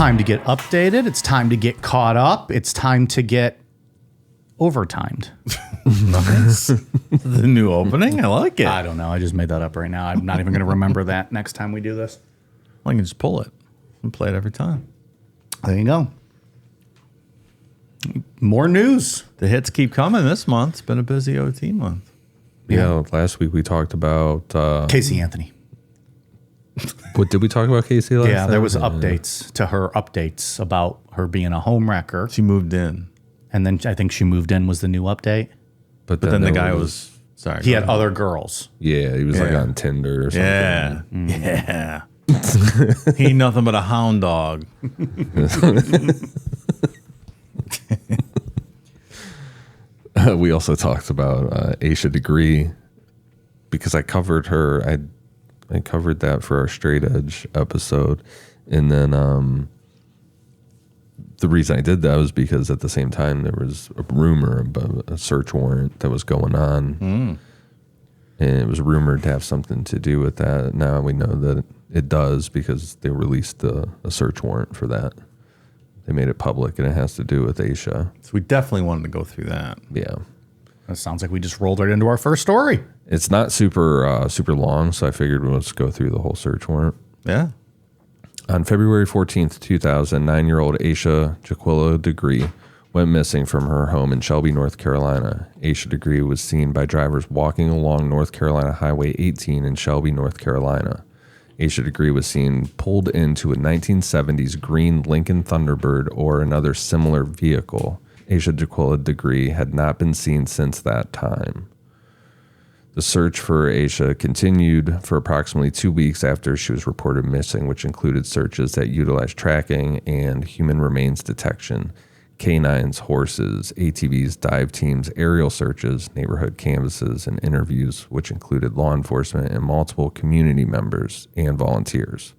time to get updated. It's time to get caught up. It's time to get overtimed. Nice. The new opening. I like it. I don't know. I just made that up right now. I'm not even going to remember that next time we do this. I can just pull it and play it every time. There you go. More news. The hits keep coming this month. It's been a busy OT month. Yeah, last week we talked about Casey Anthony. What did we talk about, Casey? Last Yeah, there time? was updates to her updates about her being a home wrecker. She moved in. And then I think she moved in was the new update. But then the there guy was sorry. He had other girls. Yeah, he was like on Tinder or something. Yeah. He ain't nothing but a hound dog. We also talked about Asha Degree because I covered her. I covered that for our Straight Edge episode. And then the reason I did that was because at the same time there was a rumor about a search warrant that was going on. And it was rumored to have something to do with that. Now we know that it does because they released a search warrant for that. They made it public, and it has to do with Asha. So we definitely wanted to go through that. Yeah. That sounds like we just rolled right into our first story. It's not super long, so I figured let's go through the whole search warrant. Yeah. On February 14th, 2000, 9-year-old Asha Degree went missing from her home in Shelby, North Carolina. Asha Degree was seen by drivers walking along North Carolina Highway 18 in Shelby, North Carolina. Asha Degree was seen pulled into a 1970s green Lincoln Thunderbird or another similar vehicle. Asha Degree had not been seen since that time. The search for Asha continued for approximately 2 weeks after she was reported missing, which included searches that utilized tracking and human remains detection, canines, horses, ATVs, dive teams, aerial searches, neighborhood canvasses, and interviews, which included law enforcement and multiple community members and volunteers.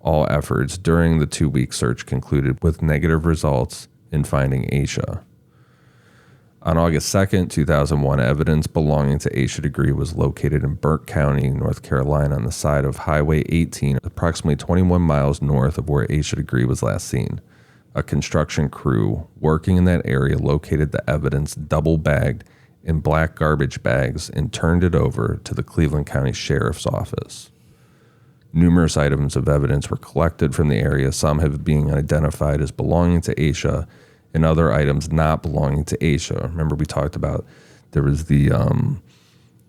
All efforts during the 2-week search concluded with negative results in finding Asha. On August 2nd, 2001, evidence belonging to Asha Degree was located in Burke County, North Carolina, on the side of Highway 18, approximately 21 miles north of where Asha Degree was last seen. A construction crew working in that area located the evidence double-bagged in black garbage bags and turned it over to the Cleveland County Sheriff's Office. Numerous items of evidence were collected from the area, some have been identified as belonging to Asha, and other items not belonging to Asha. Remember we talked about there was the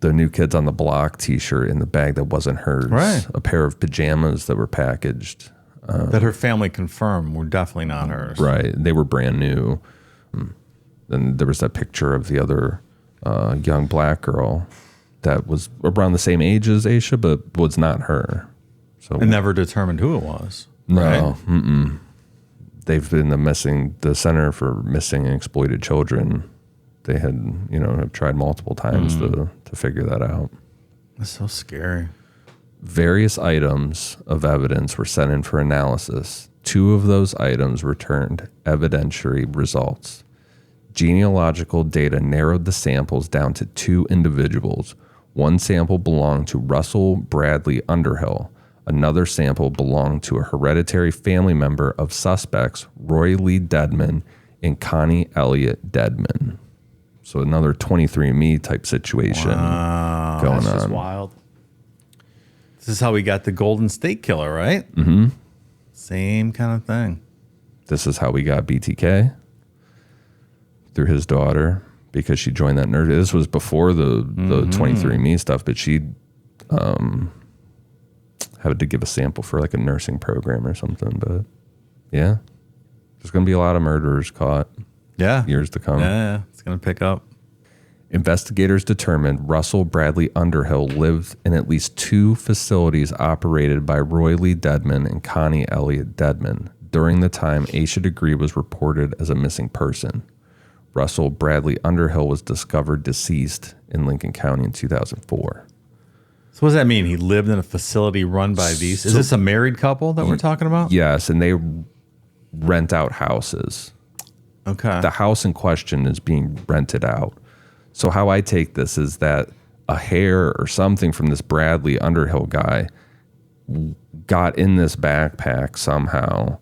New Kids on the Block t-shirt in the bag that wasn't hers. Right. A pair of pajamas that were packaged. That her family confirmed were definitely not hers. Right. They were brand new. Then there was that picture of the other young black girl that was around the same age as Asha, but was not her. So And never determined who it was. no, Right? They've been the Center for Missing and Exploited Children. They had, have tried multiple times to figure that out. That's so scary. Various items of evidence were sent in for analysis. 2 of those items returned evidentiary results. Genealogical data narrowed the samples down to 2 individuals. One sample belonged to Russell Bradley Underhill. Another sample belonged to a hereditary family member of suspects, Roy Lee Deadman and Connie Elliott Deadman. So another 23andMe type situation going That's just on. wild. This is how we got the Golden State Killer, right? Mm-hmm. Same kind of thing. This is how we got BTK through his daughter because she joined that nurse. This was before the 23andMe stuff, but she had to give a sample for like a nursing program or something. But yeah, there's going to be a lot of murderers caught. Yeah. Years to come. Yeah, it's going to pick up. Investigators determined Russell Bradley Underhill lived in at least 2 facilities operated by Roy Lee Deadman and Connie Elliott Deadman during the time Asha Degree was reported as a missing person. Russell Bradley Underhill was discovered deceased in Lincoln County in 2004. So what does that mean? He lived in a facility run by these? Is this a married couple that we're talking about? Yes, and they rent out houses. Okay. The house in question is being rented out. So how I take this is that a hair or something from this Bradley Underhill guy got in this backpack somehow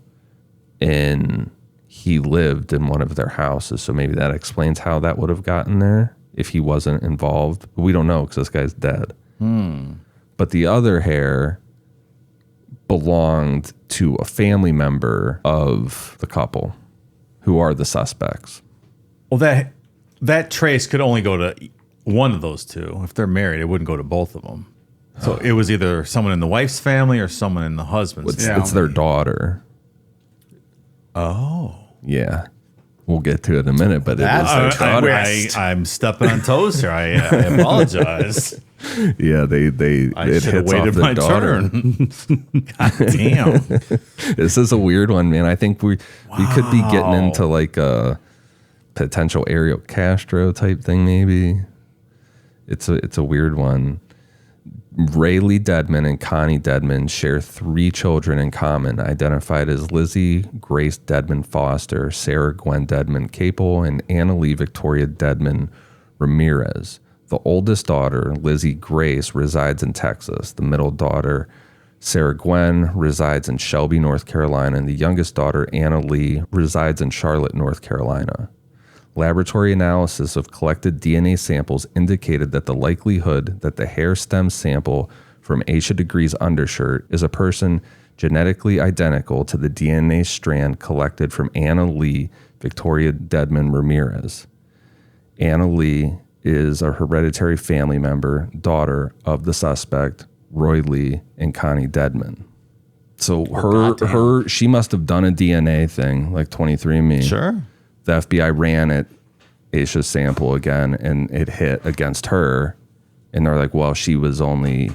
and he lived in one of their houses. So maybe that explains how that would have gotten there if he wasn't involved. But we don't know because this guy's dead. But the other hair belonged to a family member of the couple who are the suspects. Well, that trace could only go to one of those two. If they're married, it wouldn't go to both of them. So it was either someone in the wife's family or someone in the husband's family. It's their daughter. Oh. Yeah. We'll get to it in a minute, but That's it is their daughter. I'm stepping on toes here. I apologize. Yeah, I should have waited my turn. God damn. This is a weird one, man. I think we could be getting into like a potential Ariel Castro type thing, maybe. It's a weird one. Rayleigh Dedman and Connie Dedman share 3 children in common, identified as Lizzie Grace Dedman Foster, Sarah Gwen Dedman Capel, and Anna Lee Victoria Dedman Ramirez. The oldest daughter, Lizzie Grace, resides in Texas. The middle daughter, Sarah Gwen, resides in Shelby, North Carolina, and the youngest daughter, Anna Lee, resides in Charlotte, North Carolina. Laboratory analysis of collected DNA samples indicated that the likelihood that the hair stem sample from Asha Degree's undershirt is a person genetically identical to the DNA strand collected from Anna Lee Victoria Dedman Ramirez. Anna Lee is a hereditary family member, daughter of the suspect, Roy Lee and Connie Dedman. So she must have done a DNA thing like 23andMe. Sure. The FBI ran at Asha's sample again, and it hit against her. And they're like, well, she was only,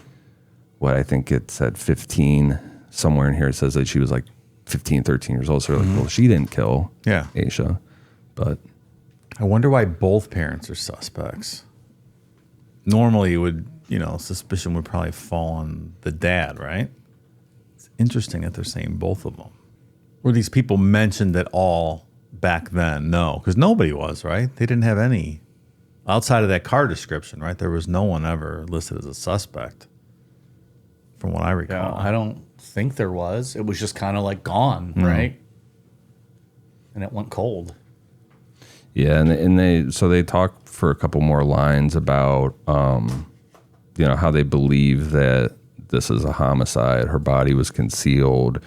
what I think it said 15. Somewhere in here it says that she was like 15, 13 years old. So they're like, well, she didn't kill Asha. But I wonder why both parents are suspects. Normally, it would, suspicion would probably fall on the dad, right? It's interesting that they're saying both of them. Were these people mentioned at all back then? No, because nobody was, right? They didn't have any outside of that car description, right? There was no one ever listed as a suspect, from what I recall. Yeah, I don't think there was. It was just kind of like gone, right? And it went cold. yeah, and they talk for a couple more lines about how they believe that this is a homicide. Her body was concealed.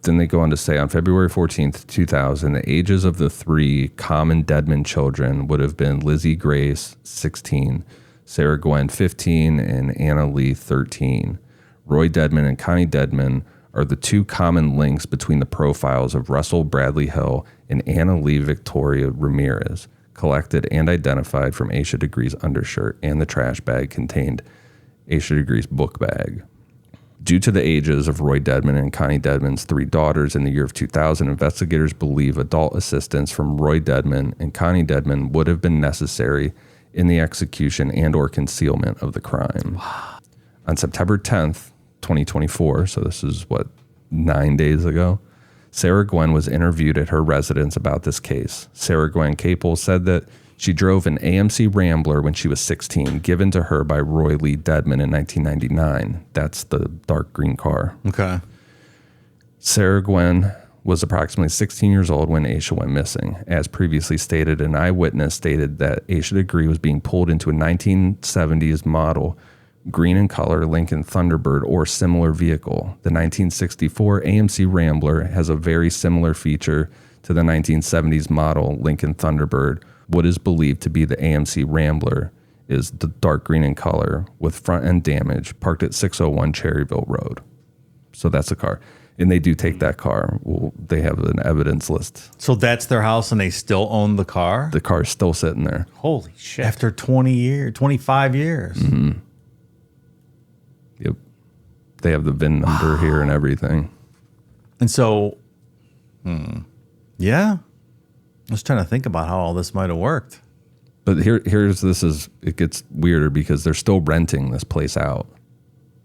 Then they go on to say on February 14th, 2000, the ages of the 3 common Dedman children would have been Lizzie Grace, 16, Sarah Gwen, 15, and Anna Lee, 13. Roy Dedman and Connie Dedman are the 2 common links between the profiles of Russell Bradley Hill and Anna Lee Victoria Ramirez, collected and identified from Asha Degree's undershirt and the trash bag contained Asha Degree's book bag. Due to the ages of Roy Dedman and Connie Dedman's 3 daughters in the year of 2000, investigators believe adult assistance from Roy Dedman and Connie Dedman would have been necessary in the execution and or concealment of the crime. On September 10th, 2024, so this is 9 days ago, Sarah Gwen was interviewed at her residence about this case. Sarah Gwen Capel said that she drove an AMC Rambler when she was 16, given to her by Roy Lee Dedman in 1999. That's the dark green car. Okay. Sarah Gwen was approximately 16 years old when Asha went missing. As previously stated, an eyewitness stated that Asha Degree was being pulled into a 1970s model green in color Lincoln Thunderbird or similar vehicle. The 1964 AMC Rambler has a very similar feature to the 1970s model Lincoln Thunderbird. What is believed to be the AMC Rambler is the dark green in color with front end damage, parked at 601 Cherryville Road. So that's the car. And they do take that car. Well, they have an evidence list. So that's their house and they still own the car? The car is still sitting there. Holy shit. After 25 years. Mm-hmm. Yep. They have the VIN number here and everything. And so, yeah. I was trying to think about how all this might have worked. But it gets weirder because they're still renting this place out.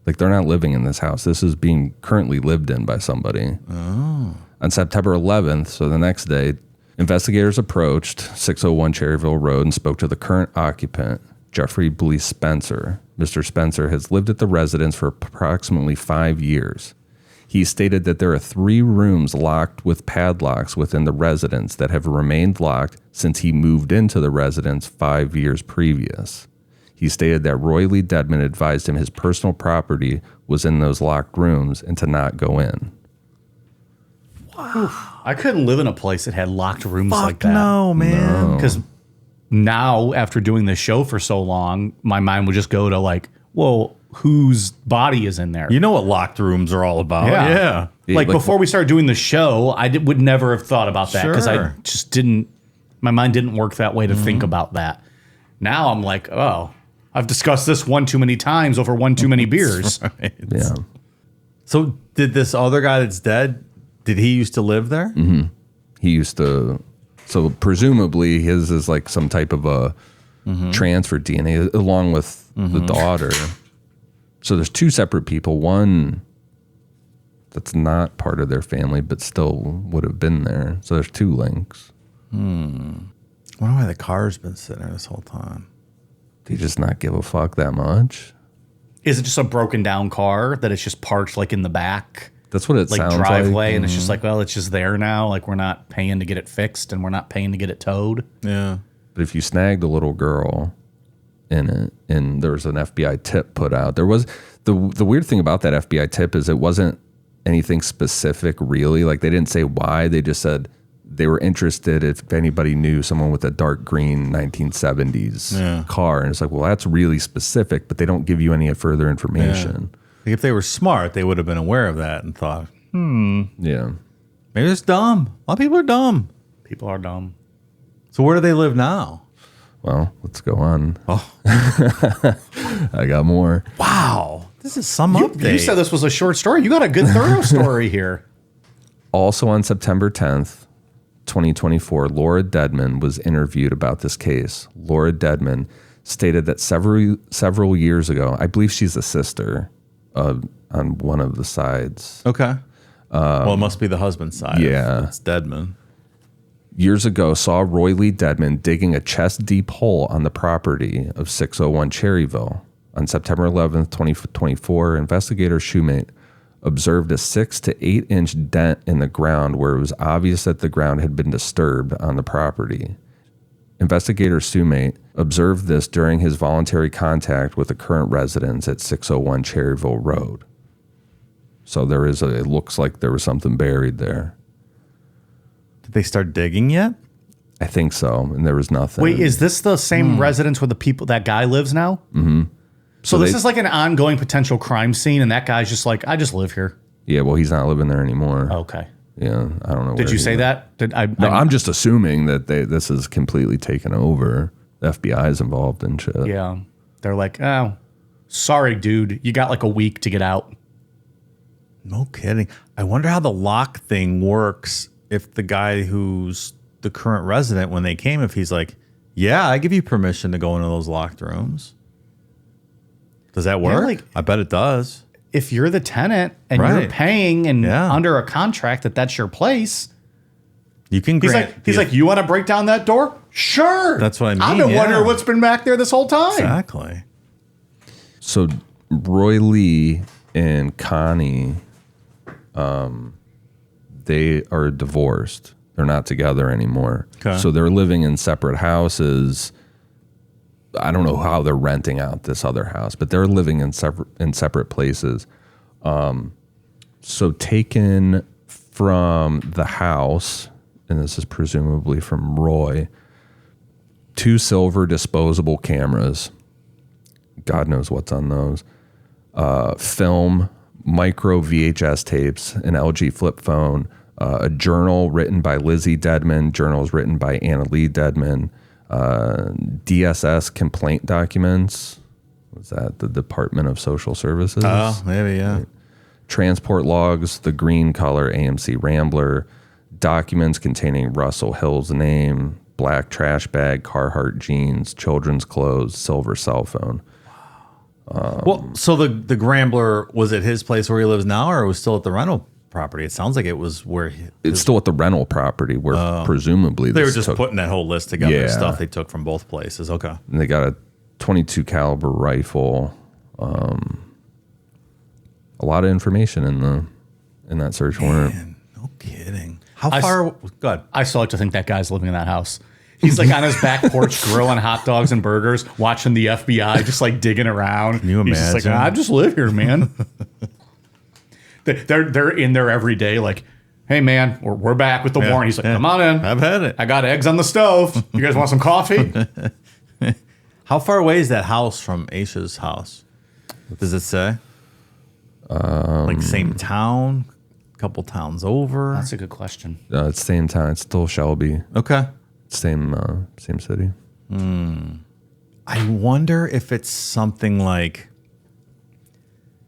Like they're not living in this house. This is being currently lived in by somebody. Oh. On September 11th, so the next day, investigators approached 601 Cherryville Road and spoke to the current occupant, Jeffrey Blease Spencer. Mr. Spencer has lived at the residence for approximately 5 years. He stated that there are 3 rooms locked with padlocks within the residence that have remained locked since he moved into the residence 5 years previous. He stated that Roy Lee Dedman advised him his personal property was in those locked rooms and to not go in. Wow. I couldn't live in a place that had locked rooms like that. No, man. Because now, after doing this show for so long, my mind would just go to like, well, whose body is in there? You know what locked rooms are all about. Yeah. Like before we started doing the show, would never have thought about that because I Sure. just didn't, my mind didn't work that way to think about that. Now I'm like, oh, I've discussed this one too many times over one too many beers. Right. Yeah. So did this other guy that's dead, did he used to live there? Mm-hmm. He used to, so presumably his is like some type of a transfer DNA along with the daughter. So there's 2 separate people. One that's not part of their family, but still would have been there. So there's 2 links. I wonder why the car's been sitting there this whole time. Do you just not give a fuck that much? Is it just a broken down car that it's just parked like in the back? That's what it Like sounds driveway, like. and it's just like, well, it's just there now. Like we're not paying to get it fixed, and we're not paying to get it towed. Yeah. But if you snagged a little girl in it, and there was an FBI tip put out, there was the weird thing about that FBI tip is it wasn't anything specific really. Like they didn't say why. They just said they were interested if anybody knew someone with a dark green 1970s car, and it's like, well, that's really specific, but they don't give you any further information. Like if they were smart, they would have been aware of that and thought, Yeah. maybe it's dumb. A lot of people are dumb. People are dumb. So where do they live now? Well, let's go on. Oh. I got more. Wow. This is some You update. said this was a short story. You got a good thorough story here. Also on September 10th, 2024, Laura Dedman was interviewed about this case. Laura Dedman stated that several years ago, I believe she's a sister on one of the sides. Okay. Well, it must be the husband's side. Yeah. It's Deadman. Years ago, saw Roy Lee Dedman digging a chest-deep hole on the property of 601 Cherryville. On September 11th, 2024, investigator Shoemate observed a 6 to 8 inch dent in the ground where it was obvious that the ground had been disturbed on the property. Investigator Shoemate observed this during his voluntary contact with the current residents at 601 Cherryville Road. So it looks like there was something buried there. Did they start digging yet? I think so, and there was nothing. Wait, is this the same residence where that guy lives now? Mm-hmm. So this is like an ongoing potential crime scene, and that guy's just like, I just live here. Yeah, well, he's not living there anymore. Okay. Yeah, I don't know. Did where you he say is. that? No, I'm just assuming that this is completely taken over. The FBI is involved in shit. Yeah. They're like, oh, sorry, dude. You got like a week to get out. No kidding. I wonder how the lock thing works if the guy who's the current resident, when they came, if he's like, yeah, I give you permission to go into those locked rooms. Does that work? like- I bet it does. If you're the tenant and you're Right. paying and Yeah. under a contract that's your place, You can he's grant. like, you want to break down that door? Sure. That's what I mean, I've been yeah. wondering what's been back there this whole time. Exactly. So Roy Lee and Connie, they are divorced. They're not together anymore. Okay. So they're living in separate houses. I don't know how they're renting out this other house, but they're living in separate places. So taken from the house, and this is presumably from Roy, 2 silver disposable cameras. God knows what's on those. Film, micro VHS tapes, an LG flip phone, a journal written by Lizzie Dedman, journals written by Anna Lee Dedman, DSS complaint documents. Was that the Department of Social Services? Oh, maybe, yeah. Transport logs, the green color AMC Rambler, documents containing Russell Hill's name, black trash bag, Carhartt jeans, children's clothes, silver cell phone. Well, so the Grambler was at his place where he lives now, or it was still at the rental property? It sounds like it was where It's still at the rental property where presumably they were this just took- putting that whole list together. Yeah. Stuff they took from both places. Okay. And they got a 22 caliber rifle. A lot of information in that search warrant. Man, no kidding. How far? Good. I still like to think that guy's living in that house. He's like on his back porch grilling hot dogs and burgers, watching the FBI just like digging around. Can you imagine? He's just like, I just live here, man. They're in there every day like, hey, man, we're back with the warrant. He's like, come on in. I've had it. I got eggs on the stove. You guys want some coffee? How far away is that house from Asha's house? Does it say? Like same town? Couple towns over? That's a good question. It's same town. It's still Shelby. Okay. Same city. I wonder if it's something like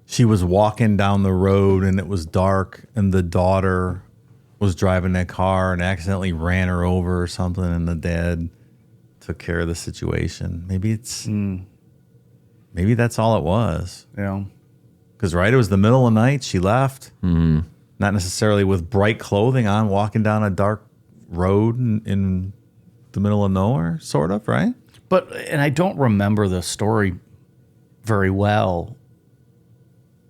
she was walking down the road and it was dark and the daughter was driving that car and accidentally ran her over or something and the dad took care of the situation. Maybe that's all it was. Yeah. Because, right, it was the middle of the night. She left. Not necessarily with bright clothing on, walking down a dark road in the middle of nowhere, sort of, right? And I don't remember the story very well,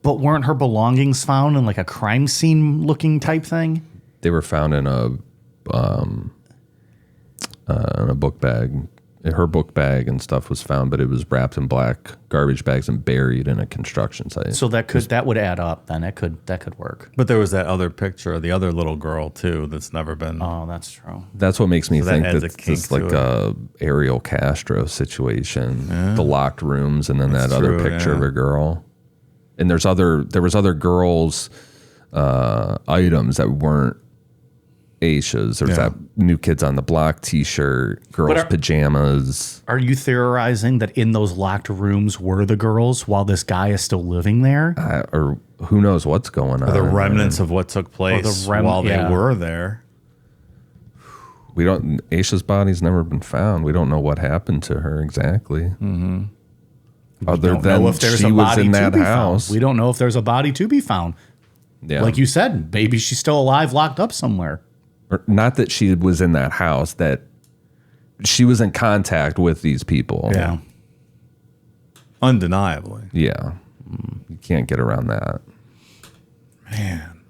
but weren't her belongings found in like a crime scene looking type thing? They were found in a book bag. Her book bag and stuff was found, but it was wrapped in black garbage bags and buried in a construction site. So that would add up. Then that could work. But there was that other picture of the other little girl too that's never been. Oh, that's true. That's what makes me think adds that a kink it's like to a Ariel Castro situation, the locked rooms, and then that other true, picture of a girl. And there was other girls' items that weren't Asha's. There's that New Kids on the Block T-shirt, girls' pajamas. Are you theorizing that in those locked rooms were the girls while this guy is still living there? Or who knows what's going on? The remnants of what took place while they were there. We don't. Asha's body's never been found. We don't know what happened to her exactly. Other than she was in that house. We don't know if there's a body to be found. Yeah. Like you said, maybe she's still alive, locked up somewhere. Or not that she was in that house, that she was in contact with these people. Yeah. Undeniably. Yeah. You can't get around that. Man.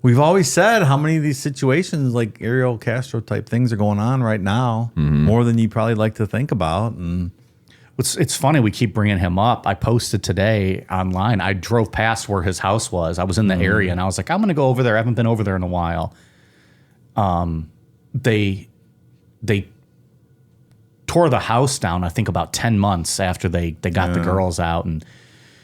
We've always said how many of these situations, like Ariel Castro type things, are going on right now, more than you probably like to think about. And it's funny, we keep bringing him up. I posted today online. I drove past where his house was. I was in the area, and I was like, I'm going to go over there. I haven't been over there in a while. They tore the house down, I think, about 10 months after they got the girls out, and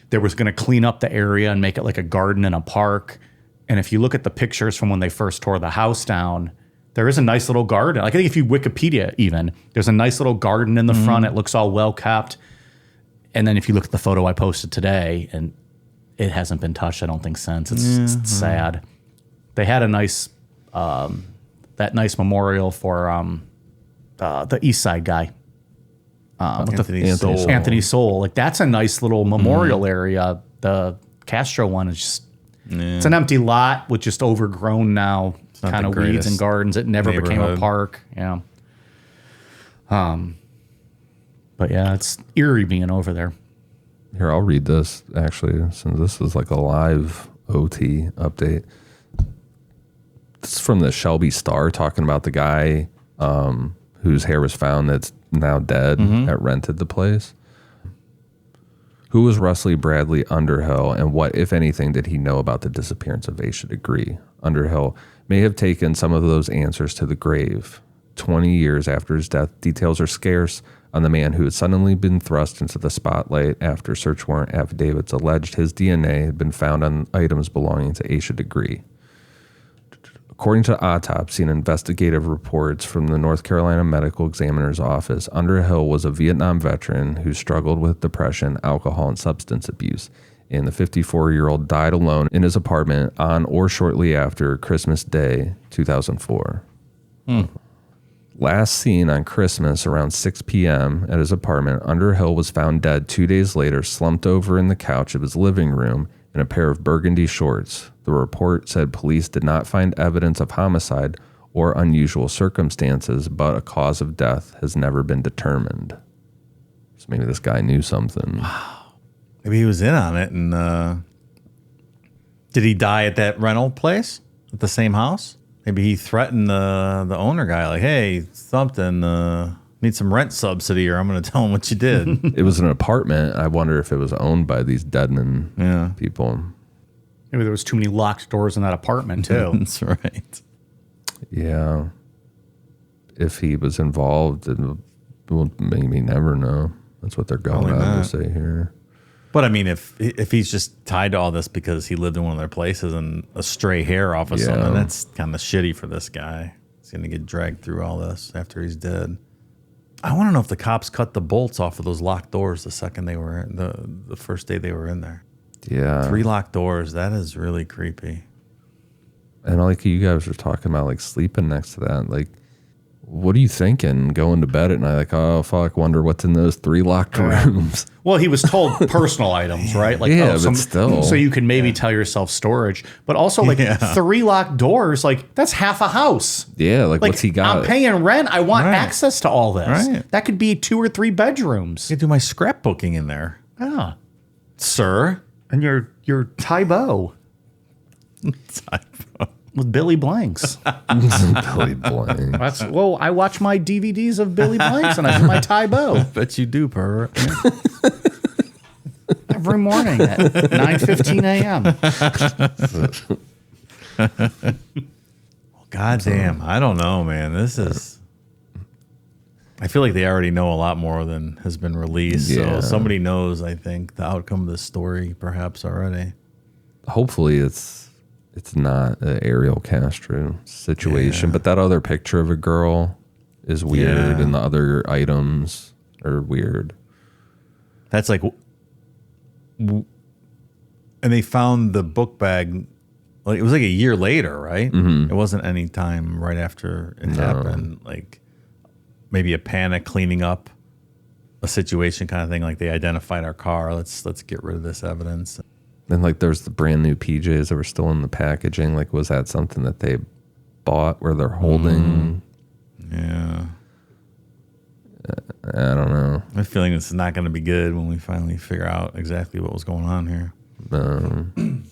they was going to clean up the area and make it like a garden and a park. And if you look at the pictures from when they first tore the house down, there is a nice little garden. Like, I think if you Wikipedia even, there's a nice little garden in the front. It looks all well kept. And then if you look at the photo I posted today, and it hasn't been touched, I don't think, since. It's sad. They had a nice, that nice memorial for the East Side guy. Anthony Soul. Like, that's a nice little memorial area. The Castro one is just, it's an empty lot with just overgrown now kind of weeds and gardens. It never became a park. Yeah. But yeah, it's eerie being over there. Here, I'll read this actually, since this is like a live OT update. This is from the Shelby Star talking about the guy whose hair was found that's now dead that rented the place. Who was Rusley Bradley Underhill, and what, if anything, did he know about the disappearance of Asha Degree? Underhill may have taken some of those answers to the grave. 20 years after his death, details are scarce on the man who had suddenly been thrust into the spotlight after search warrant affidavits alleged his DNA had been found on items belonging to Asha Degree. According to autopsy and investigative reports from the North Carolina Medical Examiner's Office, Underhill was a Vietnam veteran who struggled with depression, alcohol, and substance abuse. And the 54-year-old died alone in his apartment on or shortly after Christmas Day, 2004. Last seen on Christmas around 6 p.m. at his apartment, Underhill was found dead 2 days later, slumped over in the couch of his living room in a pair of burgundy shorts. The report said police did not find evidence of homicide or unusual circumstances, but a cause of death has never been determined. So maybe this guy knew something. Maybe he was in on it and Did he die at that rental place at the same house? Maybe he threatened the owner guy, like, hey, something, need some rent subsidy or I'm going to tell him what you did. It was an apartment. I wonder if it was owned by these Deadman people. Maybe there was too many locked doors in that apartment too. That's right. Yeah. If he was involved, we'll maybe never know. That's what they're going Probably on not. to say here. But I mean, if he's just tied to all this because he lived in one of their places and a stray hair off of something, that's kind of shitty for this guy. He's going to get dragged through all this after he's dead. I want to know if the cops cut the bolts off of those locked doors the second they were in, the first day they were in there. Yeah. 3 locked doors. That is really creepy. And like you guys were talking about, like sleeping next to that, like, what are you thinking going to bed at night? Like, oh, fuck, wonder what's in those 3 locked rooms. Well, he was told personal items, right? Like, Yeah, but still. So you can maybe tell yourself storage, but also like 3 locked doors, like that's half a house. Yeah, like what's he got? I'm paying rent. I want access to all this. Right. That could be 2 or 3 bedrooms. I could do my scrapbooking in there, Yeah. sir. And your Tybo with Billy Blanks. Billy Blank. I watch my DVDs of Billy Blanks and I do my Tybo Bet you do, pervert. every morning at 9:15 a.m. God damn. I don't know, man. This is... I feel like they already know a lot more than has been released. Yeah. So somebody knows, I think, the outcome of this story perhaps already. Hopefully it's not an Ariel Castro situation, but that other picture of a girl is weird, and the other items are weird. That's like... And they found the book bag... Like, it was like a year later, right? It wasn't any time right after it happened. Like... Maybe a panic cleaning up a situation kind of thing. Like they identified our car. Let's get rid of this evidence. And like there's the brand new PJs that were still in the packaging. Like was that something that they bought where they're holding? Yeah. I don't know. I have a feeling it's not going to be good when we finally figure out exactly what was going on here. And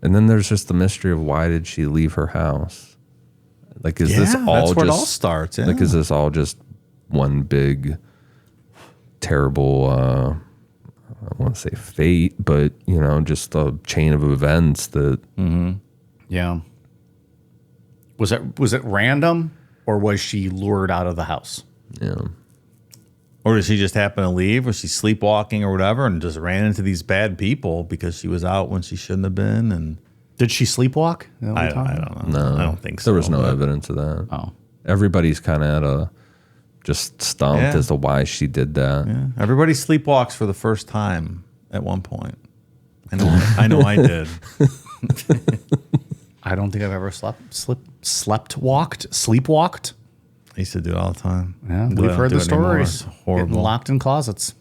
then there's just the mystery of why did she leave her house? Like, is this all that's where just, it all starts. Yeah. Like, is this all just one big, terrible, I don't want to say fate, but, you know, just a chain of events that. Yeah. Was it random or was she lured out of the house? Yeah. Or did she just happen to leave? Was she sleepwalking or whatever and just ran into these bad people because she was out when she shouldn't have been? And Did she sleepwalk? I don't know. No. I don't think so. There was no but- evidence of that. Oh. Everybody's kind of at a just stumped Yeah. as to why she did that. Yeah. Everybody sleepwalks for the first time at one point. I know I did. I don't think I've ever sleepwalked. I used to do it all the time. Yeah, But I we've don't heard do the it anymore. stories. It's horrible. Getting locked in closets.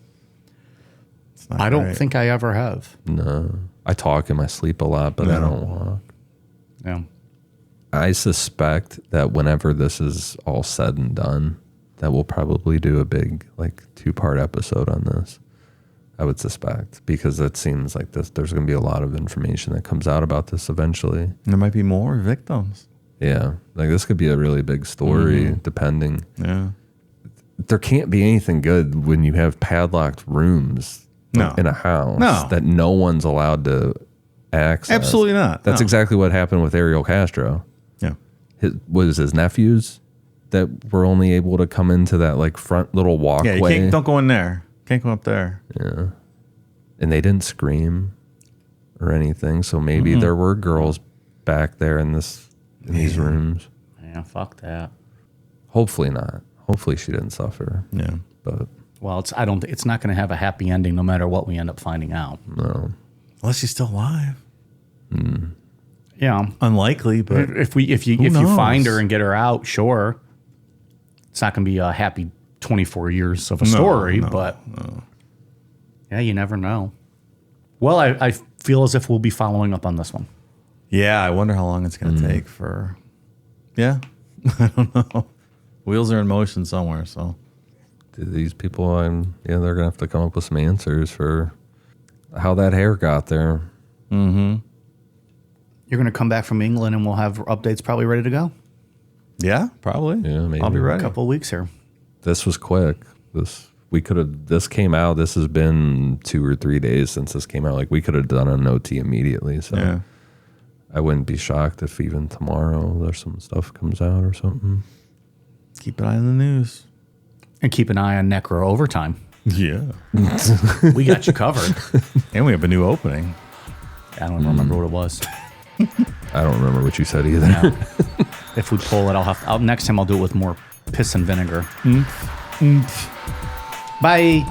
It's not I don't great. think I ever have. No. I talk in my sleep a lot, but I don't walk. Yeah. I suspect that whenever this is all said and done, that we'll probably do a big, like, 2-part episode on this. I would suspect, because it seems like there's going to be a lot of information that comes out about this eventually. There might be more victims. Yeah. Like, this could be a really big story, depending. Yeah. There can't be anything good when you have padlocked rooms No. in a house No. that no one's allowed to access. Absolutely not. That's No. exactly what happened with Ariel Castro. Yeah. His nephews that were only able to come into that like front little walkway. Yeah, you don't go in there. Can't go up there. Yeah. And they didn't scream or anything. So maybe there were girls back there in these rooms. Yeah, fuck that. Hopefully not. Hopefully she didn't suffer. Yeah. But Well, it's not going to have a happy ending no matter what we end up finding out. no. Unless she's still alive. Yeah. Unlikely, but If you knows? find her and get her out, sure. It's not going to be a happy 24 years of a story, but yeah, you never know. Well, I feel as if we'll be following up on this one. yeah, I wonder how long it's going to take for. Yeah, I don't know. Wheels are in motion somewhere, so These people, they're going to have to come up with some answers for how that hair got there. You're going to come back from England and we'll have updates probably ready to go. Yeah, probably. Yeah, maybe. I'll be A ready. couple of weeks here. This was quick. This came out. This has been 2 or 3 days since this came out. Like we could have done an OT immediately. So Yeah. I wouldn't be shocked if even tomorrow there's some stuff comes out or something. Keep an eye on the news. And keep an eye on Necro Overtime. Yeah. We got you covered. And we have a new opening. I don't remember what it was. I don't remember what you said either. No. If we pull it, next time I'll do it with more piss and vinegar. Bye.